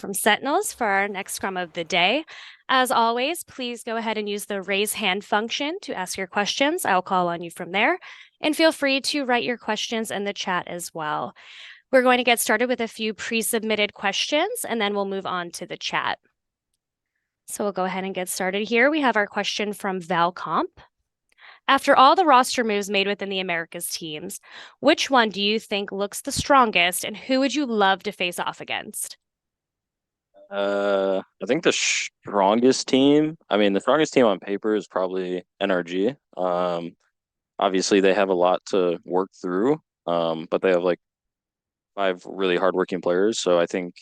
from Sentinels for our next scrum of the day. As always, please go ahead and use the raise hand function to ask your questions. I'll call on you from there. And feel free to write your questions in the chat as well. We're going to get started with a few pre-submitted questions, and then we'll move on to the chat. So we'll go ahead and get started here. We have our question from Valcomp. After all the roster moves made within the Americas teams, which one do you think looks the strongest, and who would you love to face off against? I think the strongest team on paper is probably NRG. Obviously they have a lot to work through, but they have like five really hardworking players. So I think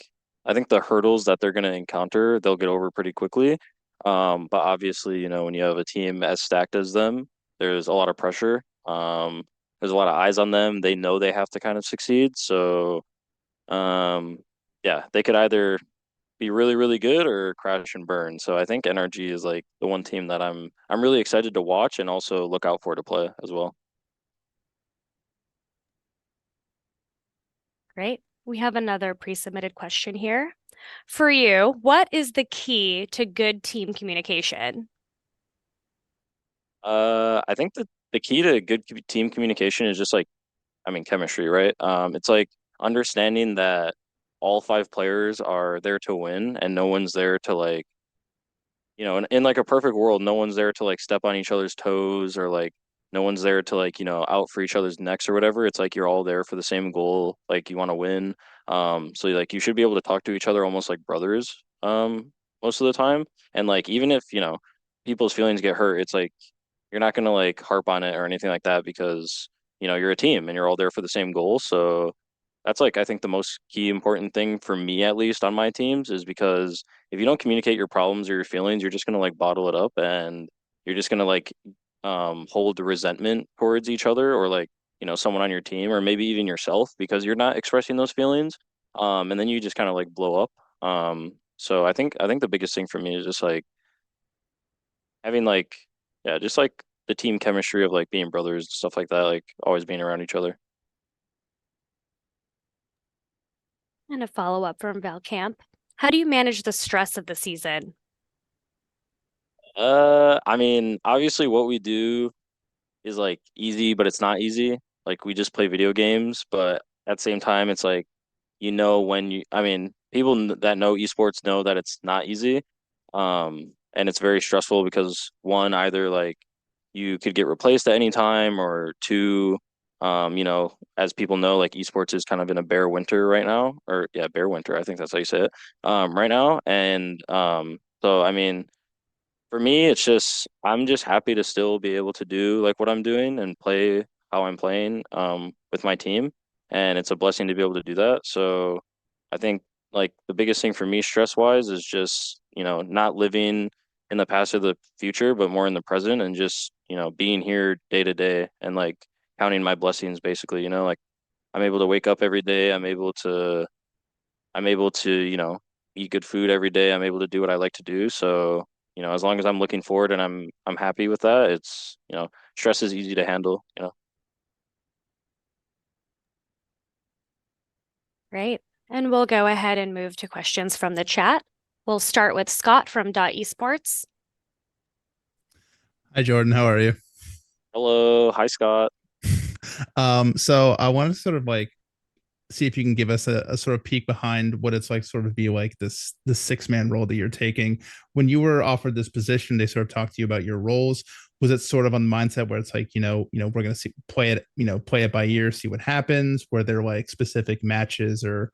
the hurdles that they're going to encounter, they'll get over pretty quickly. But obviously, when you have a team as stacked as them, there's a lot of pressure. There's a lot of eyes on them. They know they have to kind of succeed. So, yeah, they could either be really, really good or crash and burn. So I think NRG is like the one team that I'm really excited to watch and also look out for to play as well. Great. We have another pre-submitted question here. For you, what is the key to good team communication? I think that the key to good team communication is just like, chemistry, right? It's like understanding that all five players are there to win and no one's there to like, in like a perfect world, no one's there to like step on each other's toes or like no one's there to like, out for each other's necks or whatever. It's like you're all there for the same goal, like you want to win. So like you should be able to talk to each other almost like brothers, most of the time. And like even if, people's feelings get hurt, it's like you're not gonna like harp on it or anything like that because, you're a team and you're all there for the same goal. So that's like I think the most key important thing for me at least on my teams is because if you don't communicate your problems or your feelings, you're just gonna like bottle it up and you're just gonna like hold the resentment towards each other or like, someone on your team or maybe even yourself because you're not expressing those feelings. And then you just kind of like blow up. So I think the biggest thing for me is just like having like yeah, just like the team chemistry of like being brothers, stuff like that, like always being around each other. And a follow-up from Valcamp. How do you manage the stress of the season? Obviously what we do is like easy, but it's not easy. Like we just play video games, but at the same time, it's like when people that know esports know that it's not easy. And it's very stressful because one, either like you could get replaced at any time, or two, as people know, like esports is kind of in a bare winter right now, or yeah, bare winter. I think that's how you say it. Right now, and so for me, it's just I'm just happy to still be able to do like what I'm doing and play how I'm playing with my team, and it's a blessing to be able to do that. So I think like the biggest thing for me stress wise is just, not living in the past or the future, but more in the present and just, being here day to day and like counting my blessings basically, like I'm able to wake up every day, I'm able to, eat good food every day. I'm able to do what I like to do. So, as long as I'm looking forward and I'm happy with that, it's, stress is easy to handle. Great. And we'll go ahead and move to questions from the chat. We'll start with Scott from Esports. Hi Jordan, how are you? Hello, hi Scott. So I want to sort of like see if you can give us a sort of peek behind what it's like sort of be like this six-man role that you're taking. When you were offered this position, they sort of talked to you about your roles. Was it sort of on the mindset where it's like, we're gonna play it by ear, see what happens? Were there like specific matches or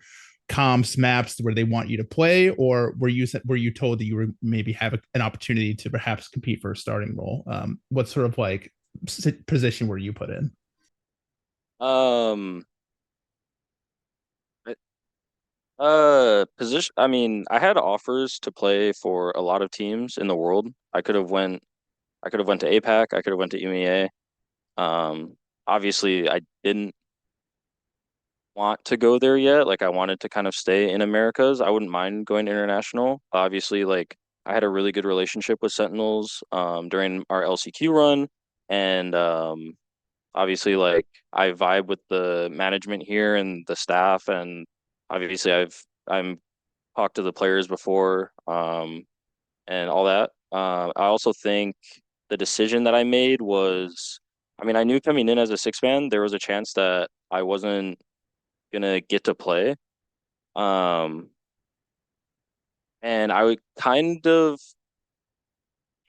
comps maps where they want you to play, or were you told that you were maybe have an opportunity to perhaps compete for a starting role? What sort of like position were you put in? Um, Position. I had offers to play for a lot of teams in the world. I could have went to APAC. I could have went to EMEA. Obviously, I didn't want to go there yet. Like, I wanted to kind of stay in Americas. I wouldn't mind going international. Obviously, like, I had a really good relationship with Sentinels during our LCQ run, and obviously, like, I vibe with the management here and the staff, and obviously, I'm talked to the players before, and all that. I also think the decision that I made was, I mean, I knew coming in as a six man, there was a chance that I wasn't gonna get to play. Um, and I kind of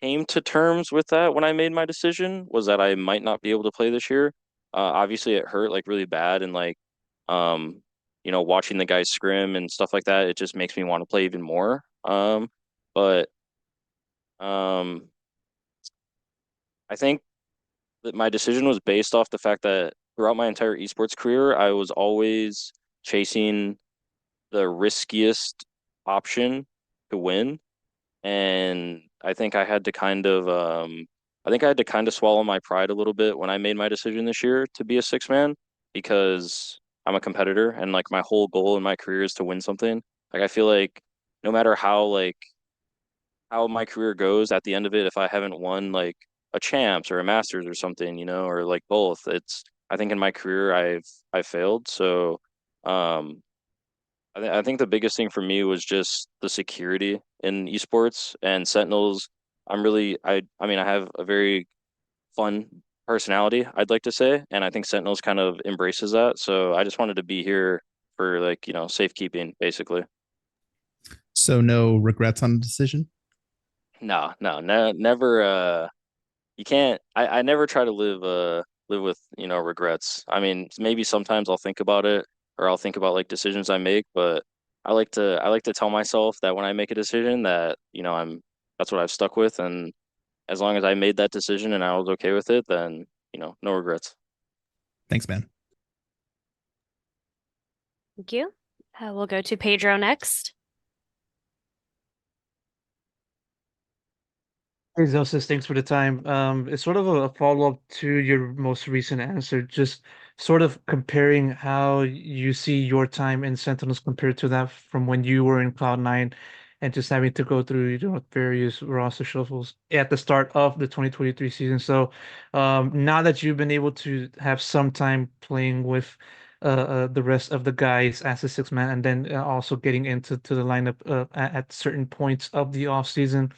came to terms with that when I made my decision, was that I might not be able to play this year. Obviously it hurt like really bad, and like um watching the guys scrim and stuff like that, it just makes me want to play even more. But um I think that my decision was based off the fact that throughout my entire esports career, I was always chasing the riskiest option to win. And I think I had to kind of swallow my pride a little bit when I made my decision this year to be a six man, because I'm a competitor and like my whole goal in my career is to win something. Like I feel like no matter how my career goes at the end of it, if I haven't won like a champs or a masters or something, or like both, I think in my career I've failed. So um I think the biggest thing for me was just the security in esports and Sentinels. I mean I have a very fun personality, I'd like to say, and I think Sentinels kind of embraces that. So I just wanted to be here for like, safekeeping basically. So no regrets on the decision. No, never you can't I never try to live with, regrets. I mean, maybe sometimes I'll think about it, or I'll think about like decisions I make, but I like to tell myself that when I make a decision that, that's what I've stuck with, and as long as I made that decision and I was okay with it, then, no regrets. Thanks, man. Thank you. We'll go to Pedro next. Hey, Zellsis, thanks for the time. It's sort of a follow-up to your most recent answer, just sort of comparing how you see your time in Sentinels compared to that from when you were in Cloud9 and just having to go through, various roster shuffles at the start of the 2023 season. So, now that you've been able to have some time playing with the rest of the guys as a six man, and then also getting into the lineup at certain points of the off season,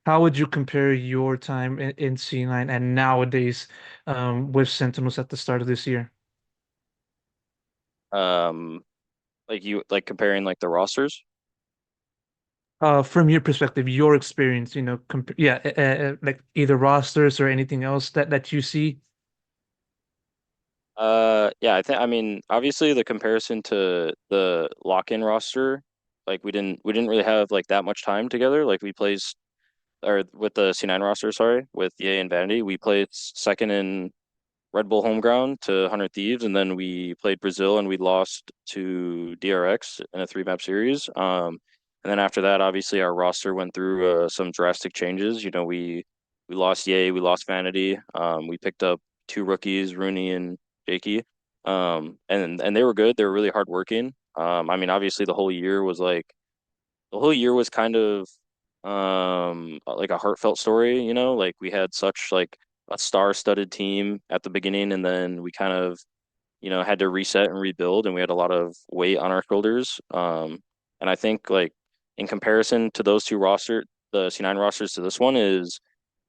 how would you compare your time in C9 and nowadays with Sentinels at the start of this year? Um, like you like comparing like the rosters. From your perspective, your experience, yeah, like either rosters or anything else that you see. Yeah, I mean, obviously the comparison to the lock-in roster, like we didn't really have like that much time together. Like we placed, or with the C9 roster, sorry, with Ye and Vanity, we played second in Red Bull home ground to 100 Thieves, and then we played Brazil and we lost to DRX in a three-map series. And then after that, obviously our roster went through some drastic changes. We lost Ye, we lost Vanity. We picked up two rookies, Rooney and Jakey. And they were good. They were really hardworking. I mean, obviously the whole year was kind of like a heartfelt story, like we had such like a star-studded team at the beginning, and then we kind of, had to reset and rebuild, and we had a lot of weight on our shoulders. And I think like in comparison to those two the C9 rosters to this one is,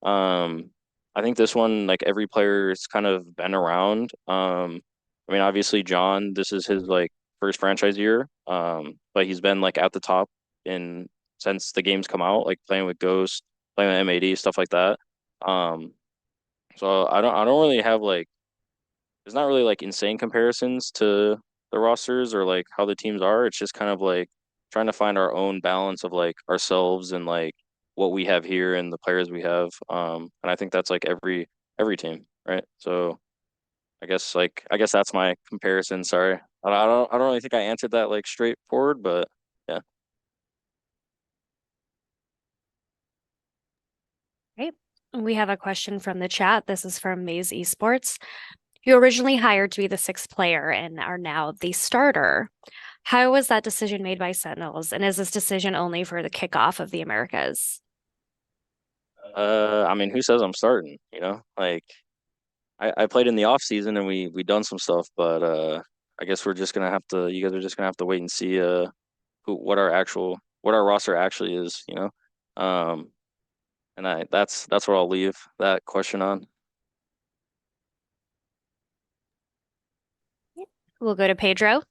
um, I think this one, like every player has kind of been around. I mean, obviously John, this is his like first franchise year, but he's been like at the top in since the games come out, like playing with Ghost, playing with M80, stuff like that. Um, so I don't really have like there's not really like insane comparisons to the rosters or like how the teams are. It's just kind of like trying to find our own balance of like ourselves and like what we have here and the players we have. And I think that's like every team, right? So I guess that's my comparison. Sorry. I don't really think I answered that like straightforward, but yeah. Great. We have a question from the chat. This is from Maze Esports. You originally hired to be the sixth player and are now the starter. How was that decision made by Sentinels? And is this decision only for the kickoff of the Americas? I mean, who says I'm starting? Like I played in the off season and we done some stuff, but I guess we're just gonna have to. You guys are just gonna have to wait and see what our roster actually is, you know. And that's what I'll leave that question on. We'll go to Pedro.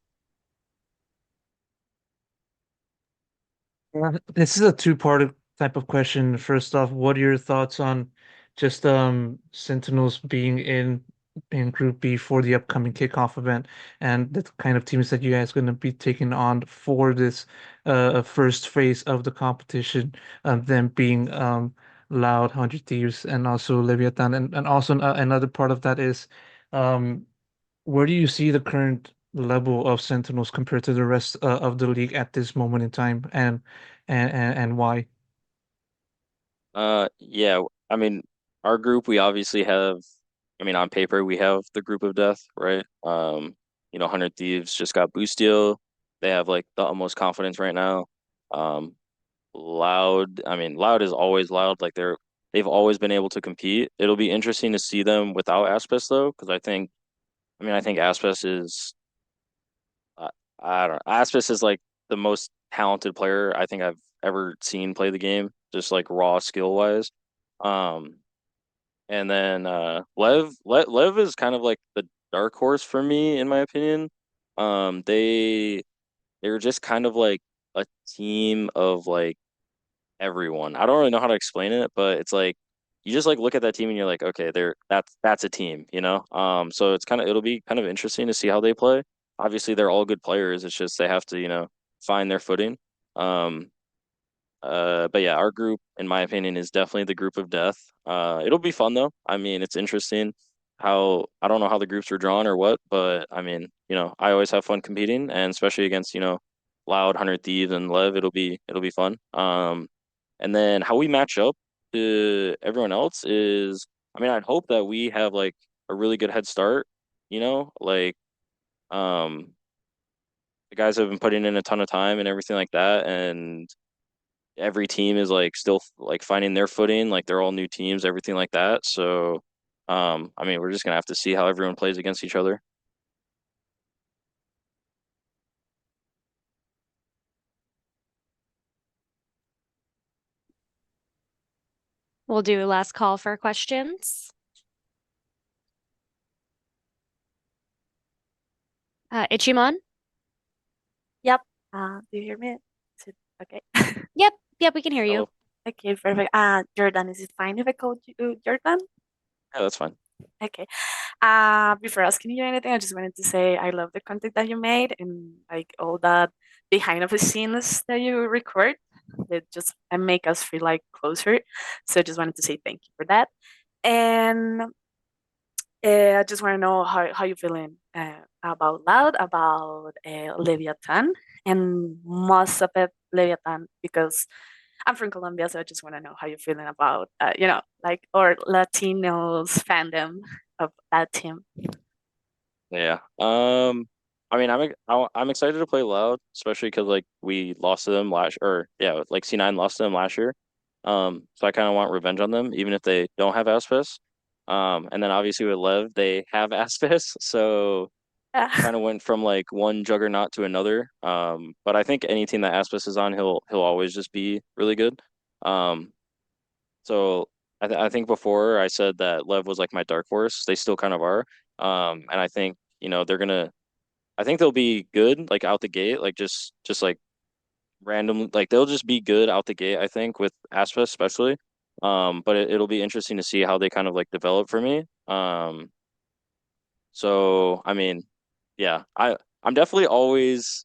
This is a two-part type of question. First off, what are your thoughts on just Sentinels being in Group B for the upcoming kickoff event and the kind of teams that you guys going to be taking on for this first phase of the competition, them being Loud, 100 Thieves, and also Leviathan, and also another part of that is um where do you see the current level of Sentinels compared to the rest of the league at this moment in time, and why? Yeah, I mean, our group, we obviously have, I mean, on paper, we have the group of death, right? You know, 100 Thieves just got boost deal. They have like the utmost confidence right now. Um, Loud, I mean, Loud is always loud. Like they've always been able to compete. It'll be interesting to see them without Aspes though, because I think Aspes is, uh, I don't know, Aspes is like the most talented player I think I've ever seen play the game, just like raw skill wise. Um, and then Lev is kind of like the dark horse for me, in my opinion. They're just kind of like a team of like everyone. I don't really know how to explain it, but it's like you just like look at that team and you're like, okay, that's a team, you know? So it'll be kind of interesting to see how they play. Obviously, they're all good players. It's just they have to, you know, find their footing. Um, but yeah, our group, in my opinion, is definitely the group of death. It'll be fun though. I mean, it's interesting how I don't know how the groups are drawn or what, but I mean, you know, I always have fun competing, and especially against, you know, Loud, 100 Thieves, and Lev, it'll be fun. And then how we match up to everyone else is, I mean, I'd hope that we have like a really good head start, you know, like um the guys have been putting in a ton of time and everything like that, and every team is like still like finding their footing, like they're all new teams, everything like that. So I mean, we're just gonna have to see how everyone plays against each other. We'll do last call for questions. Ichimon? Yep. Do you hear me? Is it okay? Yep, yep, we can hear you. Hello. Okay, perfect. Jordan, is it fine if I call you Jordan? Yeah, that's fine. Okay. Before asking you anything, I just wanted to say I love the content that you made and like all that behind of the scenes that you record. That just make us feel like closer. So I just wanted to say thank you for that. And I just want to know how you feeling about Loud, about Leviathan, and most of it Leviathan because I'm from Colombia, so I just want to know how you're feeling about like or Latinos fandom of that team. Yeah. I mean, I'm excited to play Loud, especially because like we lost to them last, or yeah, like C9 lost to them last year. So I kind of want revenge on them, even if they don't have Aspes. And then obviously with Lev, they have Aspes, so Yeah. kind of went from like one juggernaut to another. But I think any team that Aspes is on, he'll always just be really good. Um, so I think before I said that Lev was like my dark horse. They still kind of are. And I think, you know, I think they'll be good like out the gate, like just like random, like they'll just be good out the gate, I think, with Aspa especially. But it'll be interesting to see how they kind of like develop for me. So I mean, yeah, I'm definitely always,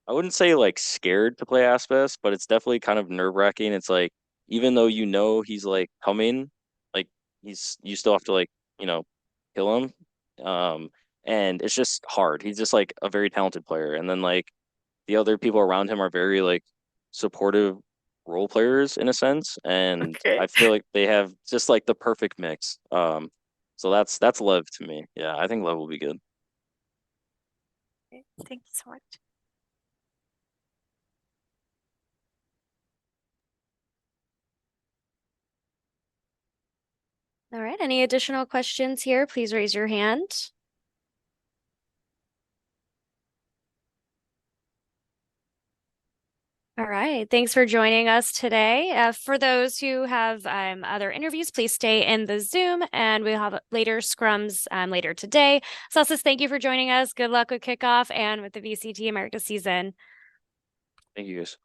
I wouldn't say like scared to play Aspes, but it's definitely kind of nerve-wracking. It's like even though you know he's like coming, like you still have to like, you know, kill him. Um, and it's just hard. He's just like a very talented player. And then like the other people around him are very like supportive role players in a sense. And Okay. I feel like they have just like the perfect mix. So that's Lev to me. Yeah, I think Lev will be good. Okay, thank you so much. All right, any additional questions here? Please raise your hand. All right. Thanks for joining us today. For those who have other interviews, please stay in the Zoom and we'll have later scrums later today. Zellsis, thank you for joining us. Good luck with kickoff and with the VCT Americas season. Thank you guys.